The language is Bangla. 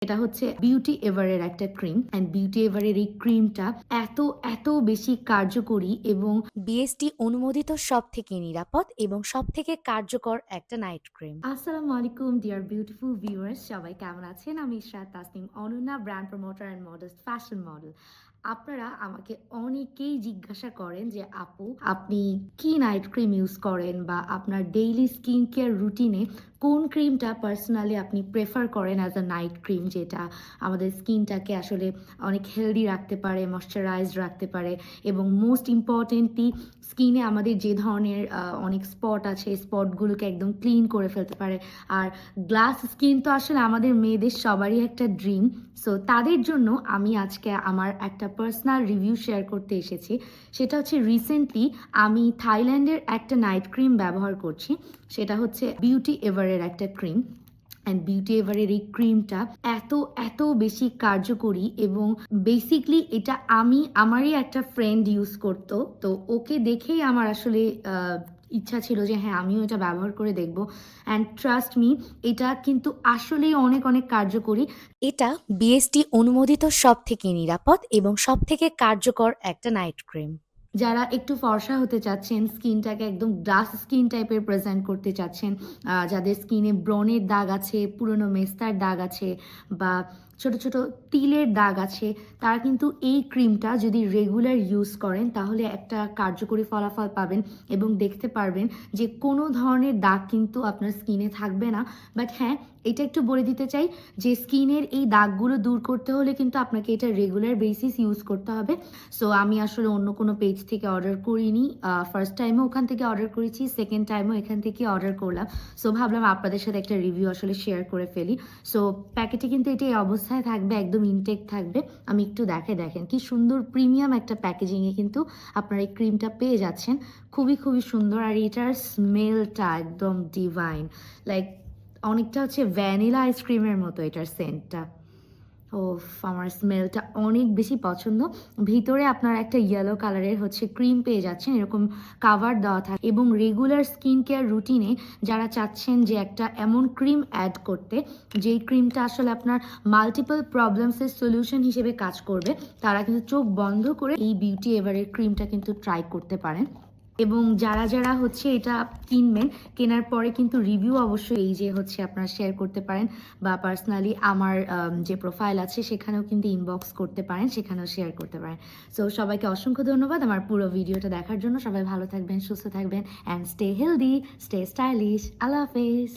এটা হচ্ছে বিউটি এভারের একটা ক্রিম অ্যান্ড বিউটি এভারের এই ক্রিমটা এত বেশি কার্যকরী এবং বিএসটি অনুমোদিত সবথেকে নিরাপদ এবং সবথেকে কার্যকর একটা নাইট ক্রিম। আসসালামু আলাইকুম ডিয়ার বিউটিফুল ভিউয়ার্স, সবাই কেমন আছেন? আমি Ishrat Tasnim Ananya, brand promoter and modest fashion model. আপনারা আমাকে অনেকেই জিজ্ঞাসা করেন যে আপু, আপনি কি নাইট ক্রিম ইউজ করেন বা আপনার ডেইলি স্কিন কেয়ার রুটিনে কোন ক্রিমটা পার্সোনালি আপনি প্রেফার করেন অ্যাজ আ নাইট ক্রিম, যেটা আমাদের স্কিনটাকে আসলে অনেক হেলদি রাখতে পারে, ময়শ্চারাইজড রাখতে পারে এবং মোস্ট ইম্পর্টেন্টলি স্কিনে আমাদের যে ধরনের অনেক স্পট আছে, স্পটগুলোকে একদম ক্লিন করে ফেলতে পারে। আর গ্লাস স্কিন তো আসলে আমাদের মেয়েদের সবারই একটা ড্রিম। সো তাদের জন্য আমি আজকে আমার একটা পার্সোনাল রিভিউ শেয়ার করতে এসেছি। সেটা হচ্ছে রিসেন্টলি আমি থাইল্যান্ডের একটা নাইট ক্রিম ব্যবহার করছি। সেটা হচ্ছে বিউটি এভারের একটা ক্রিম অ্যান্ড বিউটি এভারের এই ক্রিমটা এত বেশি কার্যকরী এবং বেসিকলি এটা আমারই একটা ফ্রেন্ড ইউজ করতো, তো ওকে দেখেই আমার আসলে ইচ্ছা ছিল যে হ্যাঁ, আমিও এটা ব্যবহার করে দেখব। অ্যান্ড ট্রাস্ট মি, এটা কিন্তু আসলেই অনেক অনেক কার্যকরী। এটা বিএসটি অনুমোদিত সবথেকে নিরাপদ এবং সবথেকে কার্যকর একটা নাইট ক্রিম। যারা একটু ফর্সা হতে চাচ্ছেন, স্কিনটাকে একদম গ্লাস স্কিন টাইপের প্রেজেন্ট করতে চাচ্ছেন, যাদের স্কিনে ব্রণের দাগ আছে, পুরনো মেস্তার দাগ আছে বা ছোট ছোট তিলের দাগ আছে, তারা কিন্তু এই ক্রিমটা যদি রেগুলার ইউজ করেন তাহলে একটা কার্যকরী ফলাফল পাবেন এবং দেখতে পারবেন যে কোনো ধরনের দাগ কিন্তু আপনার স্কিনে থাকবে না। বাট হ্যাঁ, এটা একটু বলে দিতে চাই যে স্কিনের এই দাগগুলো দূর করতে হলে কিন্তু আপনাকে এটা রেগুলার বেসিস ইউজ করতে হবে। সো আমি আসলে অন্য কোনো পেজ থেকে অর্ডার করিনি। ফার্স্ট টাইমও ওখান থেকে অর্ডার করেছি, সেকেন্ড টাইমও এখান থেকে অর্ডার করলাম। সো ভাবলাম আপনাদের সাথে একটা রিভিউ আসলে শেয়ার করে ফেলি। সো প্যাকেটে কিন্তু এটা এই অবস্থায় থাকবে, একদম ইনটেক থাকবে। আমি একটু দেখেন কি সুন্দর প্রিমিয়াম একটা প্যাকেজিংয়ে কিন্তু আপনারা এই ক্রিমটা পেয়ে যাচ্ছেন। খুবই সুন্দর। আর এটার স্মেলটা একদম ডিভাইন, লাইক অনেকটা হচ্ছে ভ্যানিলা আইসক্রিমের মতো এটার সেন্টটা। ও, আমার স্মেলটা অনেক বেশি পছন্দ। ভিতরে আপনার একটা ইয়েলো কালারের হচ্ছে ক্রিম পেয়ে যাচ্ছেন, এরকম কাভার দেওয়া থাকে এবং রেগুলার স্কিন কেয়ার রুটিনে যারা চাচ্ছেন যে একটা এমন ক্রিম অ্যাড করতে যেই ক্রিমটা আসলে আপনার মাল্টিপল প্রবলেমসের সলিউশন হিসেবে কাজ করবে, তারা কিন্তু চোখ বন্ধ করে এই বিউটি এভারের ক্রিমটা কিন্তু ট্রাই করতে পারেন। এবং যারা হচ্ছে এটা কিনবেন, কেনার পরে কিন্তু রিভিউ অবশ্যই এই যে হচ্ছে আপনারা শেয়ার করতে পারেন বা পার্সোনালি আমার যে প্রোফাইল আছে সেখানেও কিন্তু ইনবক্স করতে পারেন, সেখানেও শেয়ার করতে পারেন। সো সবাইকে অসংখ্য ধন্যবাদ আমার পুরো ভিডিওটা দেখার জন্য। সবাই ভালো থাকবেন, সুস্থ থাকবেন and stay healthy, stay stylish. আল্লাহ হাফেজ।